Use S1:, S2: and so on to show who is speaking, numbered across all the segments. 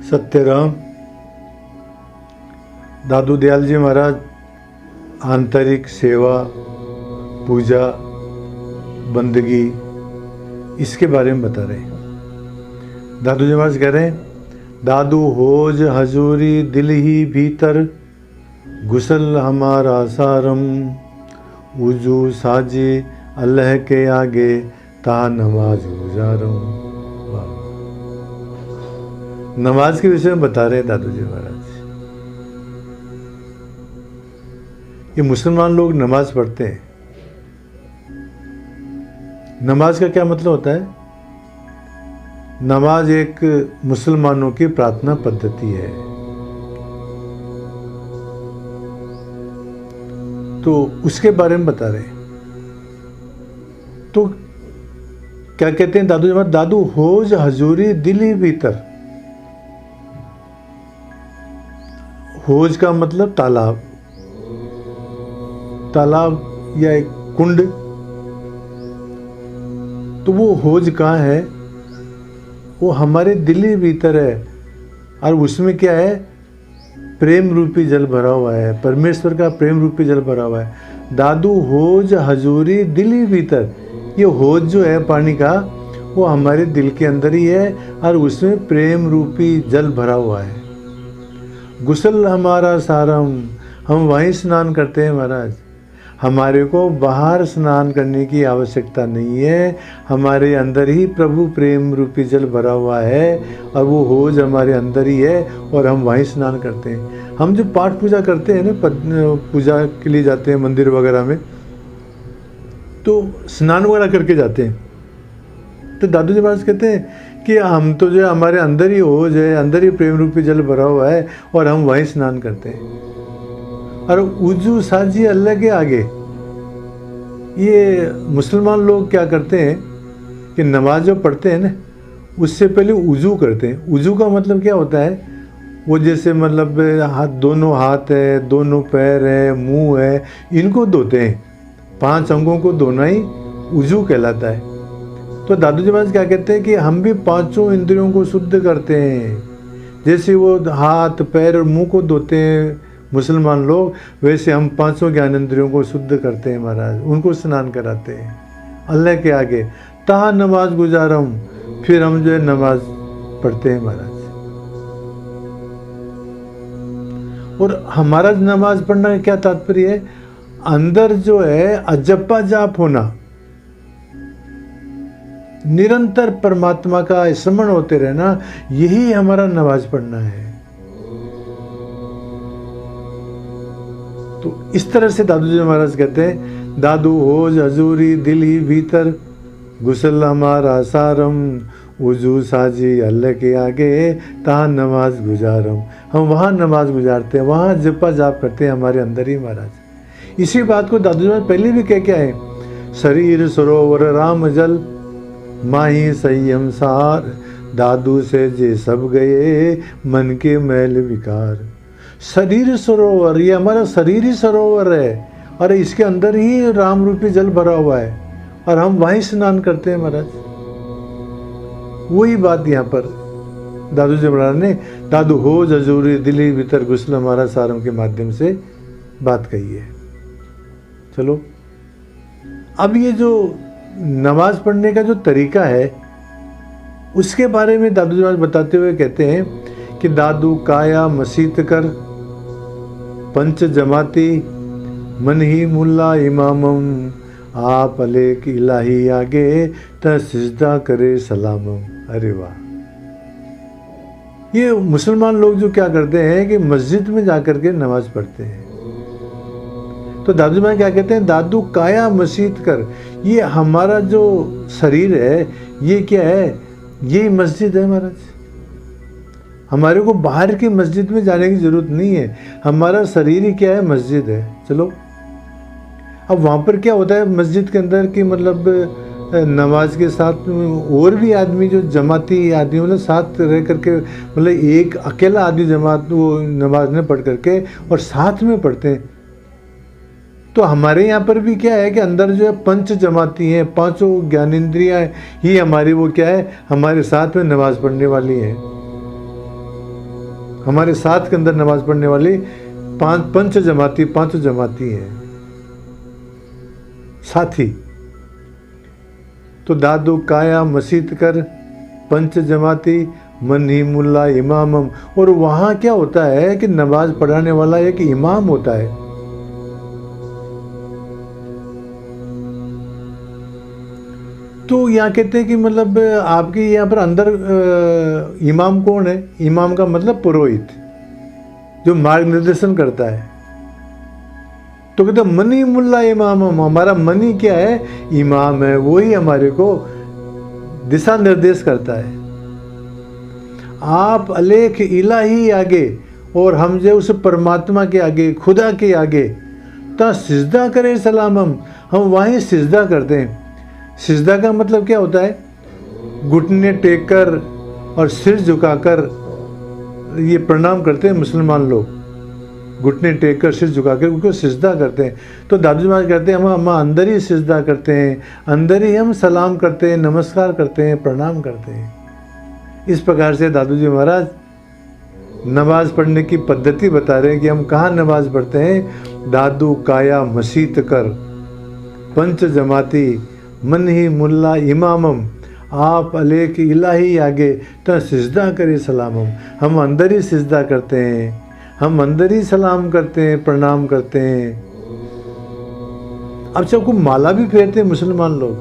S1: सत्यराम दादू दयाल जी महाराज आंतरिक सेवा, पूजा, बंदगी इसके बारे में बता रहे हैं। दादू जी महाराज कह रहे हैं, दादू होज हजूरी दिल ही भीतर, गुसल हमारा सारम, उजू साजी अल्लाह के आगे ता नमाज गुजारम। नमाज के विषय में बता रहे हैं दादू जी महाराज। ये मुसलमान लोग नमाज पढ़ते हैं। नमाज का क्या मतलब होता है? नमाज एक मुसलमानों की प्रार्थना पद्धति है। तो उसके बारे में बता रहे हैं। तो क्या कहते हैं दादू जमात, दादू होज हजूरी दिल ही भीतर। होज का मतलब तालाब, तालाब या एक कुंड। तो वो होज कहाँ है? वो हमारे दिल ही भीतर है। और उसमें क्या है? प्रेम रूपी जल भरा हुआ है, परमेश्वर का प्रेम रूपी जल भरा हुआ है। दादू होज हजूरी दिल ही भीतर। ये होज जो है पानी का, वो हमारे दिल के अंदर ही है और उसमें प्रेम रूपी जल भरा हुआ है। गुसल हमारा सारम, हम वहीं स्नान करते हैं महाराज। हमारे को बाहर स्नान करने की आवश्यकता नहीं है। हमारे अंदर ही प्रभु प्रेम रूपी जल भरा हुआ है और वो होज हमारे अंदर ही है और हम वहीं स्नान करते हैं। हम जो पाठ पूजा करते हैं ना, पूजा के लिए जाते हैं मंदिर वगैरह में, तो स्नान वगैरह करके जाते हैं। तो दादू जी महाराज कहते हैं कि हम तो जो हमारे अंदर ही होज है, अंदर ही प्रेम रूपी जल भरा हुआ है और हम वहीं स्नान करते हैं। और उजू साजी अल्लाह के आगे, ये मुसलमान लोग क्या करते हैं कि नमाज जो पढ़ते हैं ना, उससे पहले उजू करते हैं। उजू का मतलब क्या होता है? वो जैसे मतलब दोनों हाथ है, दोनों पैर है, मुंह है, इनको धोते हैं। 5 अंगों को धोना ही उजू कहलाता है। तो दादू जी महाराज क्या कहते हैं कि हम भी 5 इंद्रियों को शुद्ध करते हैं। जैसे वो हाथ पैर और मुंह को धोते हैं मुसलमान लोग, वैसे हम 5 ज्ञानेंद्रियों को शुद्ध करते हैं महाराज। उनको स्नान कराते हैं अल्लाह के आगे। ता नमाज गुजारम, फिर हम जो है नमाज पढ़ते हैं महाराज। और हमारा नमाज पढ़ना का क्या तात्पर्य है? अंदर जो है अजप्पा जाप होना, निरंतर परमात्मा का स्मरण होते रहना, यही हमारा नमाज पढ़ना है। तो इस तरह से दादू जी महाराज कहते हैं, दादू होज हजूरी दिल ही भीतर, गुसल हमारा सारम, वजू साजी अल्लाह के आगे ता नमाज गुजारम। हम वहाँ नमाज गुजारते हैं, वहाँ जपा जाप करते हैं हमारे अंदर ही महाराज। इसी बात को दादू जी महाराज पहले भी कह के आए, शरीर सरोवर राम जल, माही संयम सार, दादू से जे सब गए मन के मैल विकार। शरीर सरोवर, ये हमारा शरीर ही सरोवर है और इसके अंदर ही राम रूपी जल भरा हुआ है और हम वहीं स्नान करते हैं महाराज। वही बात यहाँ पर दादू जी महाराज ने दादू होज हजूरी दिली भीतर गुस्ल हमारा सारम के माध्यम से बात कही है। चलो, अब ये जो नमाज पढ़ने का जो तरीका है उसके बारे में दादू जी महाराज बताते हुए कहते हैं कि दादू काया मसीत कर, पंच जमाती, मन ही मुल्ला इमामम, आप अलेक इलाही आगे त सिजदा करे सलामम। अरे वाह! ये मुसलमान लोग जो क्या करते हैं कि मस्जिद में जाकर के नमाज पढ़ते हैं। तो दादू महाराज क्या कहते हैं? दादू काया मसीत कर, ये हमारा जो शरीर है ये क्या है? यही मस्जिद है महाराज। हमारे को बाहर की मस्जिद में जाने की जरूरत नहीं है, हमारा शरीर ही क्या है? मस्जिद है। चलो, अब वहाँ पर क्या होता है मस्जिद के अंदर कि मतलब नमाज के साथ और भी आदमी जो जमाती आदमी मतलब साथ रह करके, मतलब एक अकेला आदमी जमात वो नमाज न पढ़ करके और साथ में पढ़ते हैं। तो हमारे यहाँ पर भी क्या है कि अंदर जो है पंच जमाती हैं, 5 ज्ञानेंद्रियाँ ही हमारी वो क्या है? हमारे साथ में नमाज पढ़ने वाली हैं। हमारे साथ के अंदर नमाज पढ़ने वाली पांचों जमाती हैं साथी। तो दादू काया मसीत कर पंच जमाती मन ही मुल्ला इमामम। और वहाँ क्या होता है कि नमाज पढ़ाने वाला एक इमाम होता है। तो यहाँ कहते हैं कि मतलब आपके यहाँ पर अंदर इमाम कौन है? इमाम का मतलब पुरोहित, जो मार्ग निर्देशन करता है। तो कहते मनी मुल्ला इमाम, हमारा मनी क्या है? इमाम है, वही हमारे को दिशा निर्देश करता है। आप अलेख इलाही आगे, और हम जो उस परमात्मा के आगे, खुदा के आगे ता सिजदा करें सलामम, हम वहीं सिजदा करते हैं। सिजदा का मतलब क्या होता है? घुटने टेक कर और सिर झुकाकर ये प्रणाम करते हैं मुसलमान लोग। घुटने टेक कर सिर झुकाकर उनको सिजदा करते हैं। तो दादू महाराज कहते हैं हम अंदर ही सिजदा करते हैं, अंदर ही हम सलाम करते हैं, नमस्कार करते हैं, प्रणाम करते हैं। इस प्रकार से दादू जी महाराज नमाज पढ़ने की पद्धति बता रहे हैं कि हम कहाँ नमाज पढ़ते हैं। दादू काया मसीत कर पंच जमाती मन ही मुल्ला इमामम, आप अलेख इलाही आगे तो सिजदा करे सलामम। हम अंदर ही सिजदा करते हैं, हम अंदर ही सलाम करते हैं, प्रणाम करते हैं। अब सबको माला भी फेरते हैं मुसलमान लोग,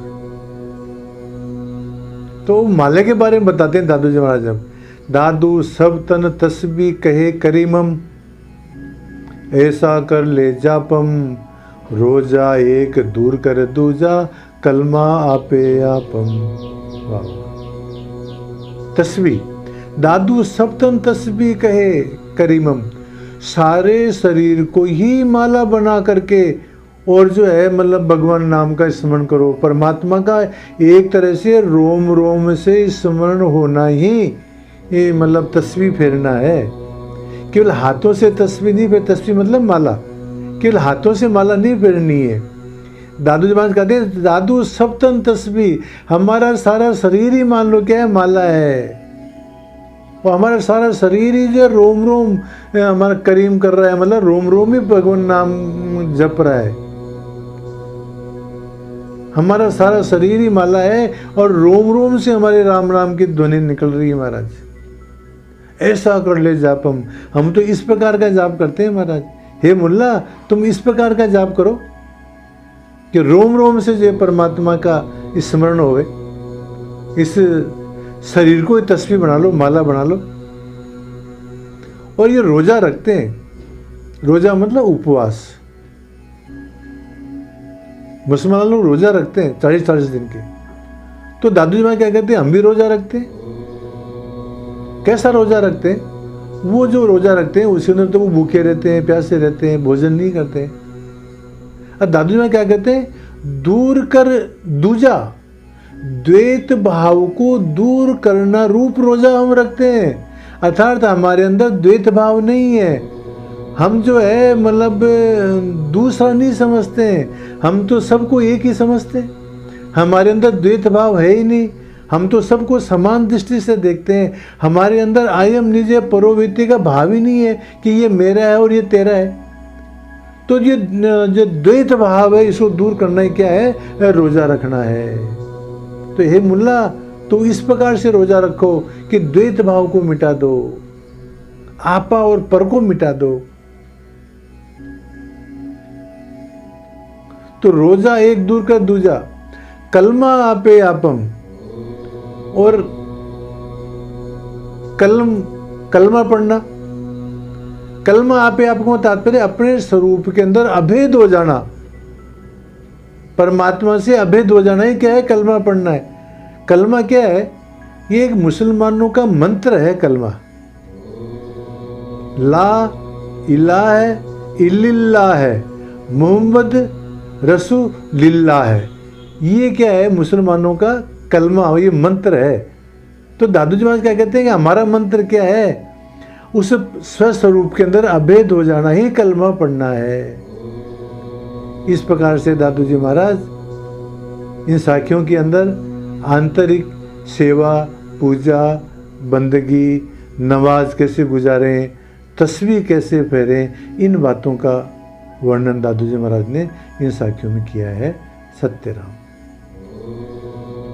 S1: तो माले के बारे में बताते हैं दादू जी महाराज। अब दादू सब तन तस्बी कहे करीमम, ऐसा कर ले जापम, रोजा एक दूर कर दूजा, कलमा आपे आपम। तस्बी, दादू सब तन तस्बी कहे करीमम, सारे शरीर को ही माला बना करके और जो है मतलब भगवान नाम का स्मरण करो। परमात्मा का एक तरह से रोम रोम से स्मरण होना ही ये मतलब तस्बीह फेरना है। केवल हाथों से तस्बीह नहीं फेर, तस्बीह मतलब माला, केवल हाथों से माला नहीं फेरनी है। दादू जी महाराज कहते हैं दादू सब तन तस्बीह, हमारा सारा शरीर ही मान लो क्या है? माला है। और हमारा सारा शरीर ही जो रोम रोम हमारा करीम कर रहा है, मतलब रोम रोम ही भगवान नाम जप रहा है। हमारा सारा शरीर ही माला है और रोम रोम से हमारे राम राम की ध्वनि निकल रही है महाराज। ऐसा कर ले जापम, हम तो इस प्रकार का जाप करते हैं महाराज। हे मुल्ला तुम इस प्रकार का जाप करो कि रोम रोम से जो परमात्मा का स्मरण होवे। इस शरीर को तस्वीर बना लो, माला बना लो। और ये रोजा रखते हैं, रोजा मतलब उपवास। मुसलमान लोग रोजा रखते हैं 40-40 दिन के। तो दादू जी महाराज क्या कहते हैं? हम भी रोजा रखते हैं। कैसा रोजा रखते हैं? वो जो रोजा रखते हैं उसके अंदर तो वो भूखे रहते हैं, प्यासे रहते हैं, भोजन नहीं करते हैं। और दादू जी महाराज क्या कहते हैं? दूर कर दूजा, द्वैत भाव को दूर करना रूप रोजा हम रखते हैं। अर्थात हमारे अंदर द्वैत भाव नहीं है। हम जो है मतलब दूसरा नहीं समझते हैं, हम तो सबको एक ही समझते हैं। हमारे अंदर द्वैत भाव है ही नहीं, हम तो सबको समान दृष्टि से देखते हैं। हमारे अंदर आयम निजे परोवृत्ति का भाव ही नहीं है कि ये मेरा है और ये तेरा है। तो ये जो द्वैत भाव है इसको दूर करना ही क्या है? रोजा रखना है। तो हे मुल्ला तो इस प्रकार से रोजा रखो कि द्वैत भाव को मिटा दो, आपा और पर को मिटा दो। तो रोजा एक दूर कर दूजा, कलमा आपे आपम। और कलमा पढ़ना, कलमा आपे आपको तात्पर्य अपने स्वरूप के अंदर अभेद हो जाना, परमात्मा से अभेद हो जाना ही क्या है? कलमा पढ़ना है। कलमा क्या है? ये एक मुसलमानों का मंत्र है। कलमा ला इलाह है, इल्लिल्लाह है, मोहम्मद रसूलिल्लाह है। ये क्या है? मुसलमानों का कलमा, ये मंत्र है। तो दादू जी महाराज क्या कहते हैं कि हमारा मंत्र क्या है? उस स्वस्वरूप के अंदर अभेद हो जाना ही कलमा पढ़ना है। इस प्रकार से दादू जी महाराज इन साखियों के अंदर आंतरिक सेवा, पूजा, बंदगी, नमाज कैसे गुजारें, तस्वीर कैसे फेरें, इन बातों का वर्णन दादू जी महाराज ने इन साखियों में किया है। सत्यराम।